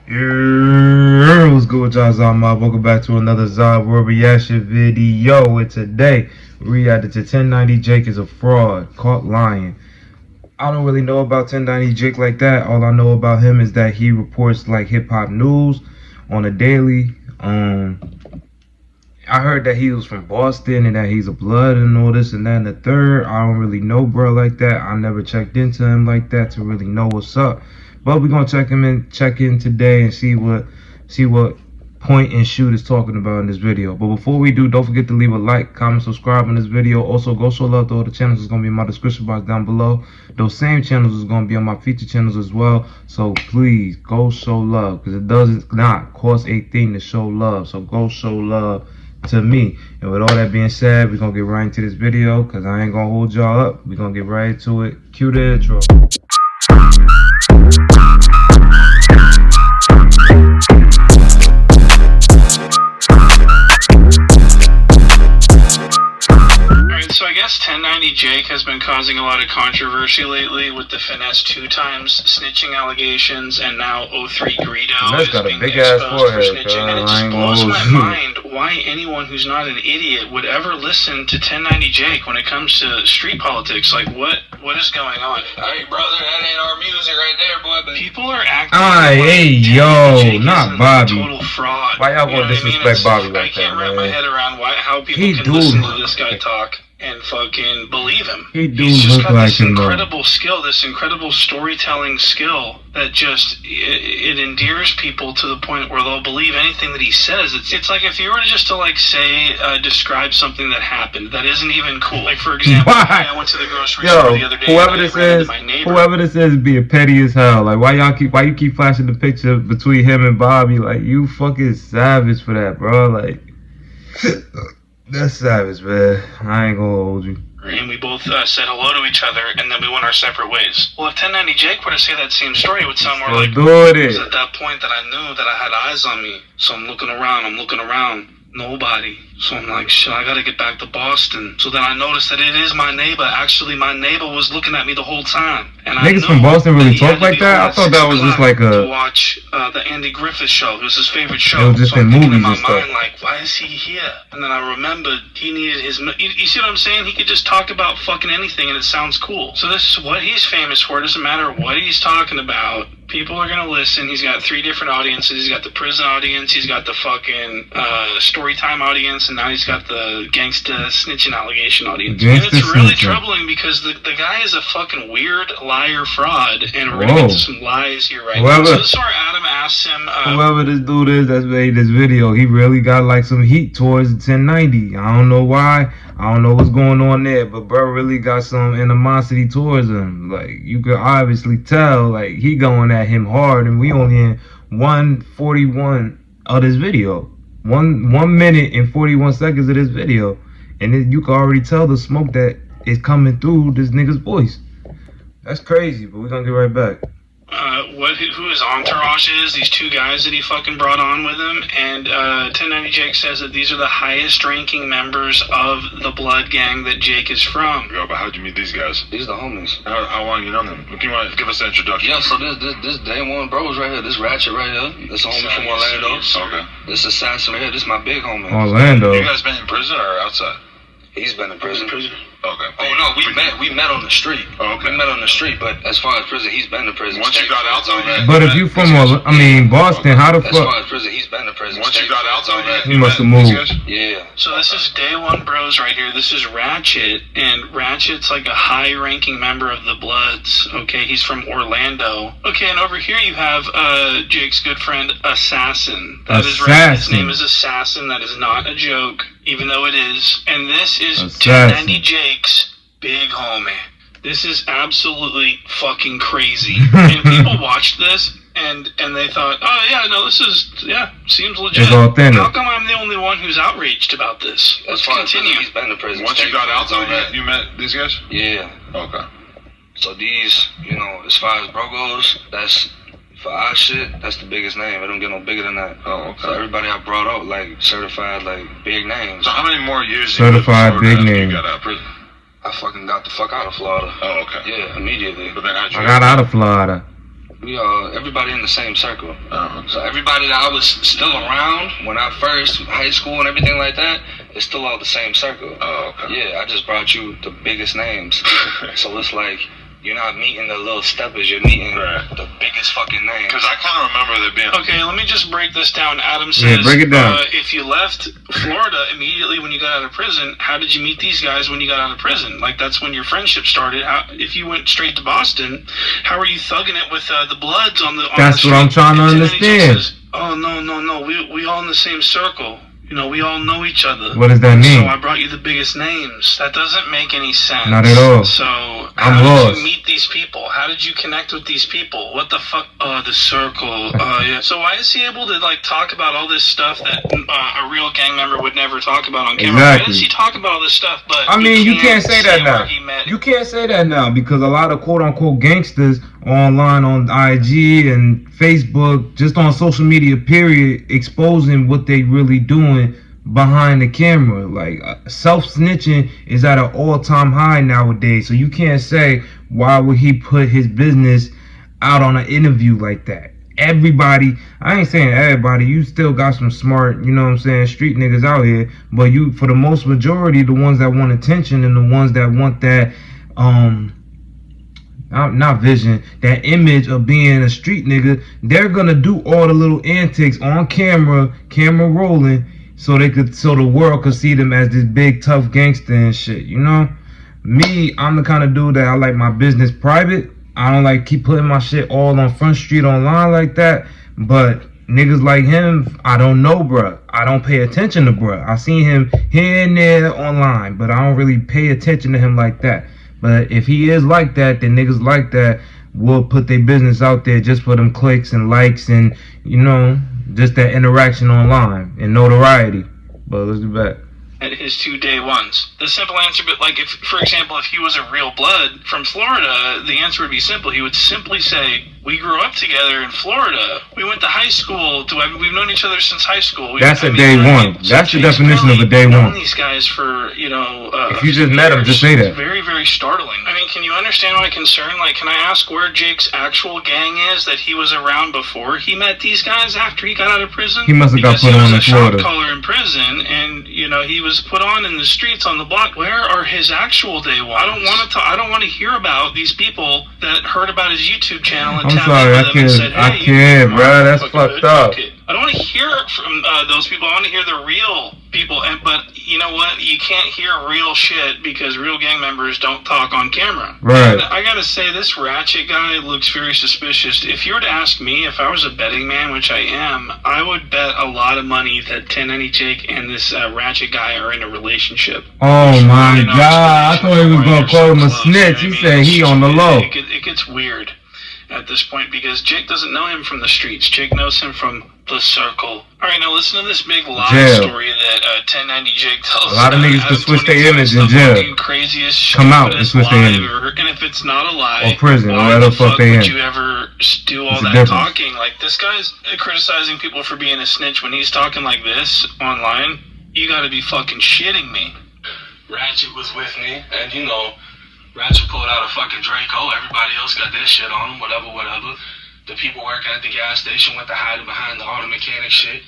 What's good with y'all, Zahma? Welcome back to another Zah World Reaction video. And today, we reacted to 1090 Jake is a fraud, caught lying. I don't really know about 1090 Jake like that. All I know about him is that he reports like hip-hop news on a daily. I heard that he was from Boston and that he's a blood and all this and that and the third. I don't really know bro like that. I never checked into him like that to really know what's up. But we're gonna check in today and see what Point and Shoot is talking about in this video. But before we do, don't forget to leave a like, comment, subscribe on this video. Also, go show love to all the channels. It's gonna be in my description box down below. Those same channels is gonna be on my feature channels as well. So please go show love, because it does not cost a thing to show love. So go show love to me. And with all that being said, we're gonna get right into this video, because I ain't gonna hold y'all up. We're gonna get right into it. Cue the intro. So I guess 1090 Jake has been causing a lot of controversy lately with the Finesse 2 times snitching allegations, and now 03 Greedo is being exposed for snitching, and it just blows my mind why anyone who's not an idiot would ever listen to 1090 Jake when it comes to street politics. Like, what is going on? Hey brother, that ain't our music right there, boy. But people are acting hey yo, not Bobby. Total fraud. Why y'all want to disrespect Bobby like that, I can't wrap my head around how people can listen to this guy talk and fucking believe him. He's just got this incredible skill, this incredible storytelling skill that just it endears people to the point where they'll believe anything that he says. It's like if you were just to like say describe something that happened that isn't even cool. Like for example, I went to the grocery store the other day. Whoever this is, being petty as hell. Like why you keep flashing the picture between him and Bobby? Like you fucking savage for that, bro. Like. That's savage, man. I ain't gonna hold you. And we both said hello to each other, and then we went our separate ways. Well, if 1090 Jake were to say that same story, it would sound more like it was at that point that I knew that I had eyes on me. So I'm looking around, nobody. So I'm like, shit, I gotta get back to Boston. So then I noticed that it is my neighbor. Actually, my neighbor was looking at me the whole time. And niggas from Boston really talk like that? I thought that was just like a... to watch the Andy Griffith show. It was his favorite show. It was just so in I'm movies in my and stuff. mind, like, why is he here? And then I remembered he needed his... You see what I'm saying? He could just talk about fucking anything and it sounds cool. So this is what he's famous for. It doesn't matter what he's talking about. People are gonna listen. He's got 3 different audiences. He's got the prison audience. He's got the fucking storytime audience. And now he's got the gangsta snitching allegation audience. And it's really troubling because the guy is a fucking weird liar fraud. And we're gonna get to some lies here now. So this is where Adam asks him... whoever this dude is that's made this video, he really got like some heat towards 1090. I don't know why. I don't know what's going on there, but bro really got some animosity towards him. Like, you could obviously tell, like, he going at him hard, and we only in 1:41 of this video. 1 minute and 41 seconds of this video. And then you can already tell the smoke that is coming through this nigga's voice. That's crazy, but we're gonna get right back. Who his entourage is, these 2 guys that he fucking brought on with him, and 1090 Jake says that these are the highest ranking members of the blood gang that Jake is from. Yo, but how'd you meet these guys? These are the homies. How long you know them? You want to give us an introduction? Yeah, so this day one bros right here. This Ratchet right here. This homie from Orlando. Okay. This Assassin right here. This my big homie. Orlando. You guys been in prison or outside? He's been in prison. Okay. Oh no, we met on the street. Oh, okay. We met on the street, but as far as prison, he's been to prison. Once you got out though, but if you from Boston, how the fuck? As far as prison, he's been to prison. Once you got out though, he must have moved. Yeah. So this is day one bros right here. This is Ratchet, and Ratchet's like a high-ranking member of the Bloods. Okay, he's from Orlando. Okay, and over here you have Jake's good friend Assassin. That is right. His name is Assassin. That is not a joke, even though it is. And this is 1090 Jake's big homie. This is absolutely fucking crazy. And people watched this and they thought, oh yeah, no, this is, seems legit. How come I'm the only one who's outraged about this? Let's continue. He's been to prison. Once you got out though, you met these guys? Yeah. Okay. So these, as far as bro goes, that's... For our shit, that's the biggest name. It don't get no bigger than that. Oh, okay. So everybody I brought out, like, certified, like, big names. So how many more years certified big names? You got out of prison? I fucking got the fuck out of Florida. Oh, okay. Yeah, immediately. But then how'd you got out of Florida. everybody in the same circle. Oh, So everybody that I was still around when I first high school and everything like that, it's still all the same circle. oh, okay. Yeah, I just brought you the biggest names. So it's like you're not meeting the little steppers, you're meeting Right. the biggest fucking names. Because I kind of remember there being. Okay, let me just break this down. Adam says, break it down. If you left Florida immediately when you got out of prison, how did you meet these guys when you got out of prison? Like, that's when your friendship started. If you went straight to Boston, how are you thugging it with the Bloods on the That's the what I'm street? trying to And then he understand. says, oh, no, we all in the same circle. You know, we all know each other. What does that mean? So I brought you the biggest names. That doesn't make any sense. Not at all. So I'm how lost. did you meet these people? How did you connect with these people? What the fuck? The circle. Yeah. So why is he able to like talk about all this stuff that a real gang member would never talk about on camera? Why Exactly. does he talk about all this stuff? But I mean, you can't say that where now. he met- You can't say that now because a lot of quote unquote gangsters online on IG and Facebook, just on social media, period, exposing what they really doing behind the camera. Like self-snitching is at an all-time high nowadays. So you can't say why would he put his business out on an interview like that. Everybody, I ain't saying everybody, you still got some smart, you know what I'm saying, street niggas out here, but you, for the most majority, the ones that want attention and the ones that want that not vision, that image of being a street nigga, they're gonna do all the little antics on camera rolling, so the world could see them as this big tough gangster and shit. You know, me, I'm the kind of dude that I like my business private. I don't like keep putting my shit all on Front Street online like that. But niggas like him, I don't know, bruh. I don't pay attention to bruh. I seen him here and there online, but I don't really pay attention to him like that. But if he is like that, then niggas like that will put their business out there just for them clicks and likes and, you know, just that interaction online and notoriety. But let's get back. At his 2 day ones. The simple answer, but like if, for example, if he was a real blood from Florida, the answer would be simple. He would simply say, we grew up together in Florida. We went to high school. We've known each other since high school. That's a day one. That's the definition of a day one. These guys for, you know, if you just met him, just say that. It's very, very startling. I mean, can you understand my concern? Like, can I ask where Jake's actual gang is that he was around before he met these guys after he got out of prison? He must have got put on in Florida. He was a shot caller in prison, and, you know, he was put on in the streets on the block. Where are his actual day ones? I don't want to hear about these people that heard about his YouTube channel and I'm tapped sorry, into them and said, hey, I can't, bro. That's fucked up. I don't want to hear from those people. I want to hear the real people. But you know what? You can't hear real shit because real gang members don't talk on camera. Right. And I gotta say, this Ratchet guy looks very suspicious. If you were to ask me, if I was a betting man, which I am, I would bet a lot of money that 1090 Jake and this Ratchet guy are in a relationship. Oh my You know, God! I thought he was gonna call him a snitch. He said he on the low. It gets weird at this point because Jake doesn't know him from the streets. Jake knows him from the circle. All right, now listen to this big lie Jail. story that 1090 Jake tells. A lot of niggas could switch their image in the jail. fucking craziest, Come out and stupidest switch their lie I've image. ever heard. And if it's not a lie, Or prison, why whatever the the fuck fuck they would in. you ever do all It's a that difference. talking? Like, this guy's criticizing people for being a snitch when he's talking like this online. You gotta be fucking shitting me. Ratchet was with me, and you know, Ratchet pulled out a fucking Draco. Everybody else got their shit on them, whatever. The people working at the gas station went to hide behind the auto mechanic shit,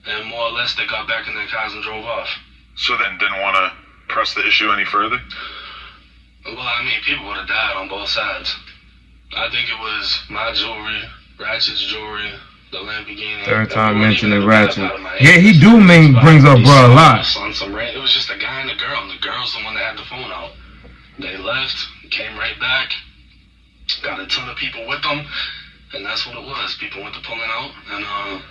and more or less they got back in their cars and drove off. So then didn't want to press the issue any further? Well, I mean, people would have died on both sides. I think it was my jewelry, Ratchet's jewelry, the Lamborghini. Third time Everyone mentioning even Ratchet. out of my Yeah, head. he do brings up bro a lot. On some it was just a guy and a girl, and the girl's the one that had the phone out. They left, came right back, got a ton of people with them, and that's what it was. People went to pulling out, and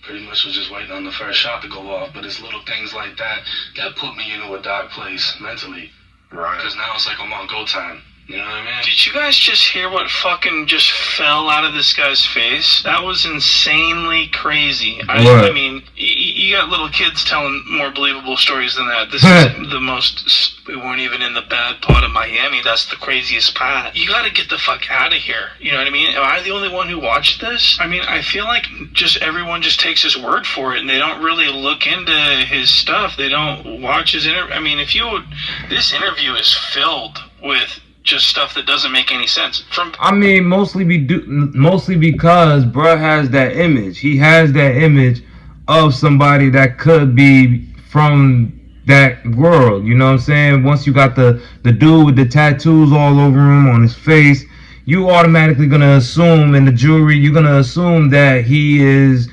pretty much was just waiting on the first shot to go off. But it's little things like that that put me into a dark place mentally. Right. Because now it's like I'm on go time. You know what I mean? Did you guys just hear what fucking just fell out of this guy's face? That was insanely crazy. What? I mean, you got little kids telling more believable stories than that. This is the most. We weren't even in the bad part of Miami. That's the craziest part. You got to get the fuck out of here. You know what I mean? Am I the only one who watched this? I mean, I feel like just everyone just takes his word for it, and they don't really look into his stuff. They don't watch his interview. I mean, this interview is filled with just stuff that doesn't make any sense. I mean, mostly because bruh has that image. He has that image of somebody that could be from that world. You know what I'm saying? Once you got the dude with the tattoos all over him on his face, you automatically gonna assume in the jury, you're gonna assume that he is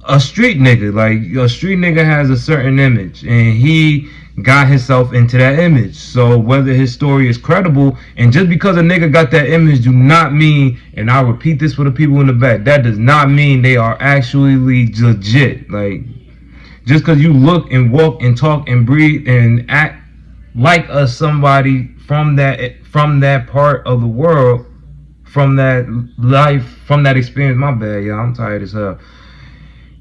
a street nigga. Like, a street nigga has a certain image, and he got himself into that image. So whether his story is credible, and just because a nigga got that image do not mean, and I'll repeat this for the people in the back, that does not mean they are actually legit. Like, just because you look and walk and talk and breathe and act like somebody from that part of the world, from that life, from that experience. My bad, y'all, I'm tired as hell.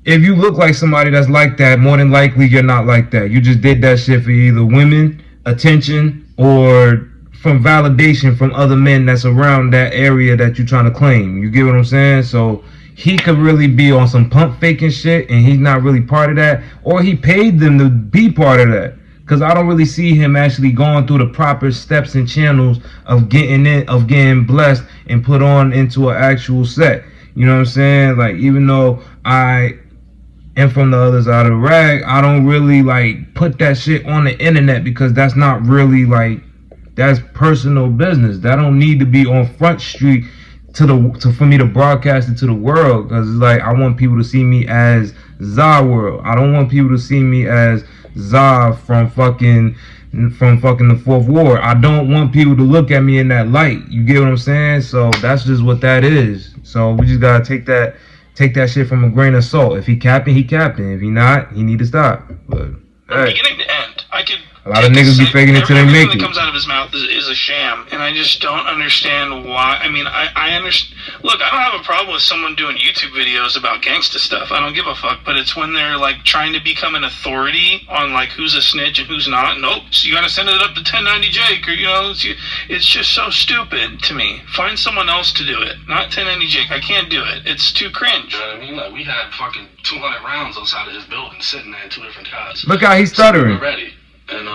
If you look like somebody that's like that, more than likely you're not like that. You just did that shit for either women, attention, or from validation from other men that's around that area that you're trying to claim. You get what I'm saying? So he could really be on some pump faking shit, and he's not really part of that, or he paid them to be part of that. Because I don't really see him actually going through the proper steps and channels of getting blessed and put on into an actual set. You know what I'm saying? Like, even though I am from the other side of the rag, I don't really like put that shit on the internet, because that's not really like, that's personal business. That don't need to be on Front Street for me to broadcast it to the world. Because it's like, I want people to see me as zahier. I don't want people to see me as Zah from fucking the Fourth Ward. I don't want people to look at me in that light. You get what I'm saying? So that's just what that is. So we just gotta take that shit from a grain of salt. If he capping, he capping. If he not, he need to stop. But from beginning to end, I could. A lot of niggas be faking it till they make it. Everything that comes out of his mouth is a sham, and I just don't understand why. I mean, I understand. Look, I don't have a problem with someone doing YouTube videos about gangsta stuff. I don't give a fuck. But it's when they're like trying to become an authority on like who's a snitch and who's not. Nope. So you gotta send it up to 1090 Jake, or it's just so stupid to me. Find someone else to do it, not 1090 Jake. I can't do it. It's too cringe. You know what I mean? Like, we had fucking 200 rounds outside of his building, sitting there in 2 different cars. Look how he's stuttering. So we're ready. And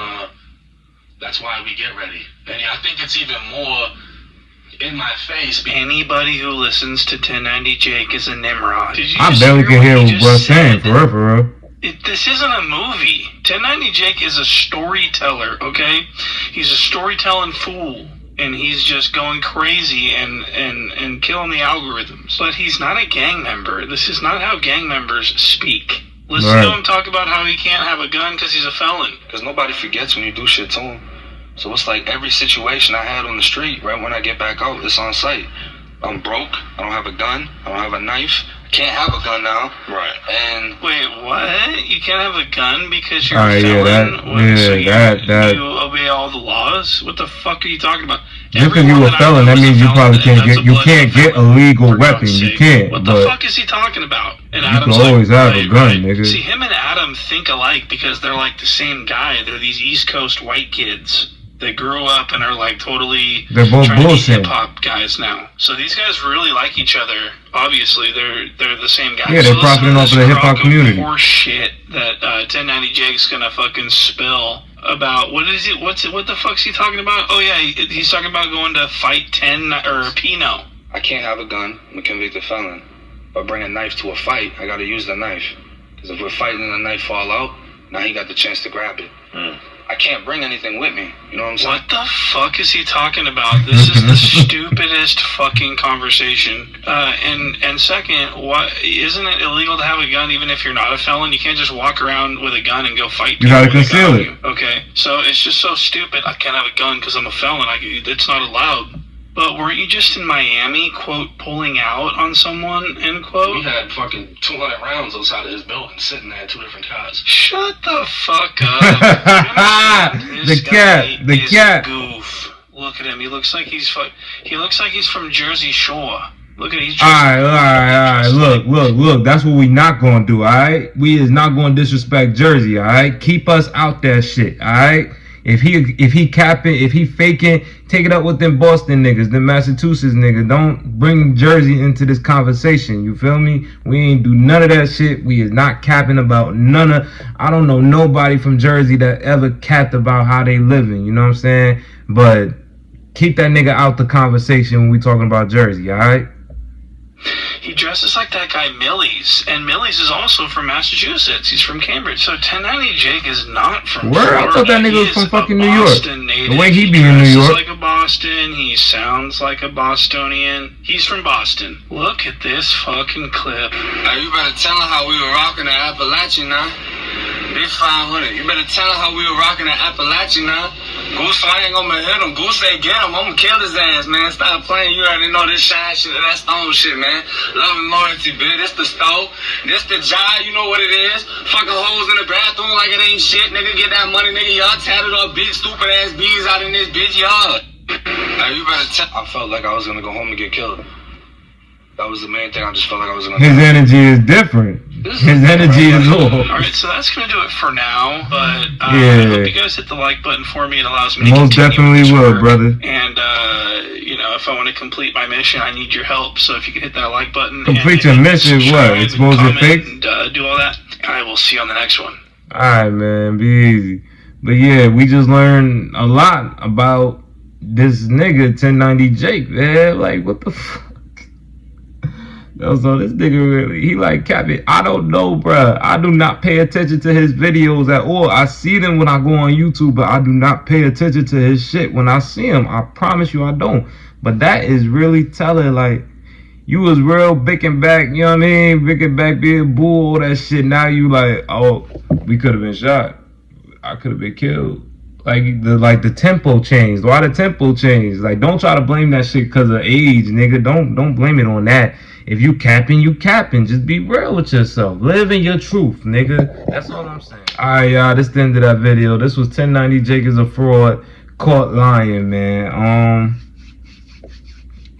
that's why we get ready. And I think it's even more in my face. Anybody who listens to 1090 Jake is a Nimrod. I barely can hear what we're saying, for real. This isn't a movie. 1090 Jake is a storyteller, okay? He's a storytelling fool. And he's just going crazy and killing the algorithms. But he's not a gang member. This is not how gang members speak. Listen to him talk about how he can't have a gun because he's a felon. Because nobody forgets when you do shit to him. So it's like every situation I had on the street, right when I get back out, it's on site. I'm broke. I don't have a gun. I don't have a knife. I can't have a gun now. Right. And wait, what? You can't have a gun because you're a felon? So you obey all the laws? What the fuck are you talking about? Just because you a felon, that means you probably can't get a legal weapon. You can't. What the fuck is he talking about? And Adam's you can always have a gun, nigga. See, him and Adam think alike because they're like the same guy. They're these East Coast white kids. They grew up and are like totally they're both trying bullshit. to be hip-hop guys now. So these guys really like each other. Obviously, they're the same guys. Yeah, they're profiting off of the hip-hop community. Horse shit that 1090 Jake's gonna fucking spill about. What is it? What the fuck's he talking about? Oh yeah, he's talking about going to fight 10 or Pino. I can't have a gun. I'm a convicted felon. If I bring a knife to a fight, I gotta use the knife. Because if we're fighting and the knife fall out, now he got the chance to grab it. I can't bring anything with me. You know what I'm saying? What the fuck is he talking about? This is the stupidest fucking conversation. And second, what isn't it illegal to have a gun even if you're not a felon? You can't just walk around with a gun and go fight people. You gotta conceal it. Okay, so it's just so stupid. I can't have a gun because I'm a felon. It's not allowed. But weren't you just in Miami, quote, pulling out on someone, end quote? We had fucking 200 rounds outside of his building, sitting there in 2 different cars. Shut the fuck up. The cat. Goof. Look at him. He looks like he's from Jersey Shore. Look at him. All right. Look. That's what we not gonna do. All right. We is not gonna disrespect Jersey. All right. Keep us out that shit. All right. If he capping, if he faking, take it up with them Boston niggas, them Massachusetts niggas. Don't bring Jersey into this conversation. You feel me? We ain't do none of that shit. We is not capping about none of. I don't know nobody from Jersey that ever capped about how they living. You know what I'm saying? But keep that nigga out the conversation when we talking about Jersey, alright? He dresses like that guy Millie's, and Millie's is also from Massachusetts. He's from Cambridge, so 1090 Jake is not from Where? Florida. I thought that nigga was from fucking New York. Native. The way he be in New York. He dresses like a Boston. He sounds like a Bostonian. He's from Boston. Look at this fucking clip. Now you better tell her how we were rocking the Appalachian now. Big 500. You better tell her how we were rocking the Appalachian now. Goose, I ain't gonna hit him. Goose say get him. I'm gonna kill his ass, man. Stop playing. You already know this shine shit, that stone shit, man. Love and loyalty, bitch. This the stove. This the jar. You know what it is. Fucking hoes in the bathroom like it ain't shit, nigga. Get that money, nigga. Y'all tatted up big stupid ass bees out in this bitch yard. Now you better tell. I felt like I was gonna go home and get killed. That was the main thing. I just felt like I was gonna. His energy is different. His energy is low. Alright, so that's gonna do it for now, but Yeah. I hope you guys hit the like button for me. It allows me to Most continue definitely with this will, work. brother. And, you know, if I want to complete my mission, I need your help. So if you can hit that like button. Complete and your mission, subscribe what? and Expose your comment face? And do all that. I will see you on the next one. Alright, man, be easy. But yeah, we just learned a lot about this nigga 1090 Jake, man. Like, what the fuck? So this nigga really, he like capping. I don't know, bruh. I do not pay attention to his videos at all. I see them when I go on YouTube, but I do not pay attention to his shit when I see him. I promise you I don't. But that is really telling, like, you was real big and back, you know what I mean? Big and back, big bull, all that shit. Now you like, oh, we could have been shot. I could have been killed. Like the tempo changed. Why the tempo changed? Like, don't try to blame that shit because of age, nigga. Don't blame it on that. If you capping, you capping. Just be real with yourself. Live in your truth, nigga. That's all I'm saying. Alright, y'all. This is the end of that video. This was 1090 Jake is a fraud. Caught lying, man.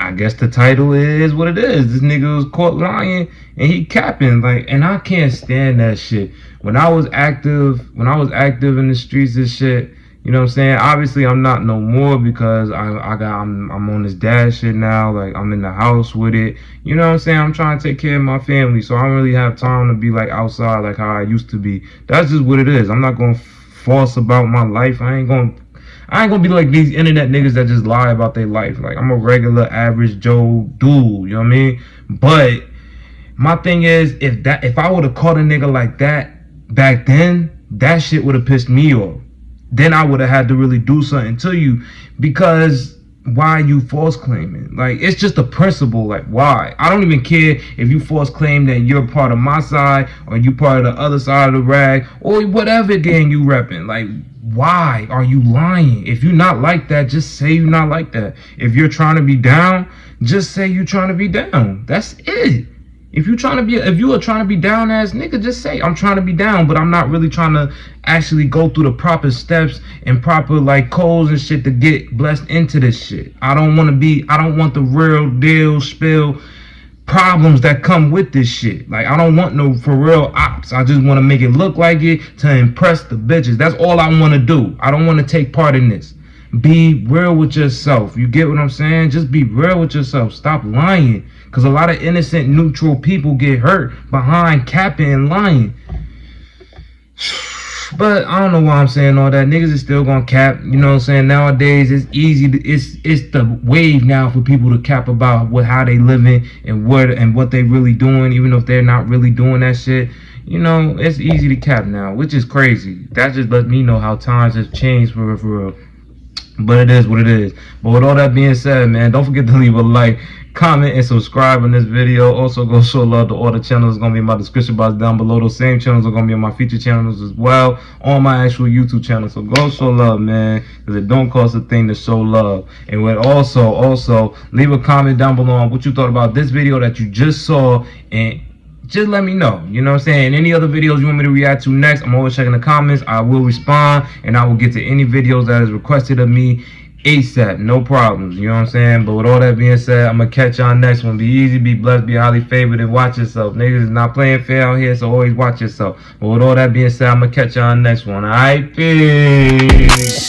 I guess the title is what it is. This nigga was caught lying and he capping. Like, and I can't stand that shit. When I was active in the streets and shit, you know what I'm saying? Obviously, I'm not no more because I'm on this dad shit now. Like, I'm in the house with it. You know what I'm saying? I'm trying to take care of my family, so I don't really have time to be like outside like how I used to be. That's just what it is. I'm not gonna false about my life. I ain't gonna be like these internet niggas that just lie about their life. Like, I'm a regular average Joe dude. You know what I mean? But my thing is, if I would have caught a nigga like that back then, that shit would have pissed me off. Then I would have had to really do something to you, because why you false claiming? Like, it's just a principle. Like, why? I don't even care if you false claim that you're part of my side or you part of the other side of the rag or whatever gang you repping. Like, why are you lying? If you're not like that, just say you're not like that. If you're trying to be down, just say you're trying to be down. That's it. If you are trying to be down ass nigga, just say I'm trying to be down, but I'm not really trying to actually go through the proper steps and proper like codes and shit to get blessed into this shit. I don't want the real deal spill problems that come with this shit. Like, I don't want no for real ops. I just want to make it look like it to impress the bitches. That's all I want to do. I don't want to take part in this. Be real with yourself. You get what I'm saying? Just be real with yourself. Stop lying. Because a lot of innocent, neutral people get hurt behind capping and lying. But I don't know why I'm saying all that. Niggas is still gonna cap. You know what I'm saying? Nowadays, it's easy. It's the wave now for people to cap about how they living and what they really doing, even if they're not really doing that shit. You know, it's easy to cap now, which is crazy. That just lets me know how times have changed for real. But it is what it is. But with all that being said, man, don't forget to leave a like, comment, and subscribe on this video. Also, go show love to all the channels. It's going to be in my description box down below. Those same channels are going to be on my feature channels as well, on my actual YouTube channel. So go show love, man, because it don't cost a thing to show love. And with also leave a comment down below on what you thought about this video that you just saw, and just let me know. You know what I'm saying? Any other videos you want me to react to next, I'm always checking the comments. I will respond, and I will get to any videos that is requested of me ASAP. No problems. You know what I'm saying? But with all that being said, I'm going to catch y'all next one. Be easy, be blessed, be highly favored, and watch yourself. Niggas is not playing fair out here, so always watch yourself. But with all that being said, I'm going to catch y'all next one. Alright? Peace.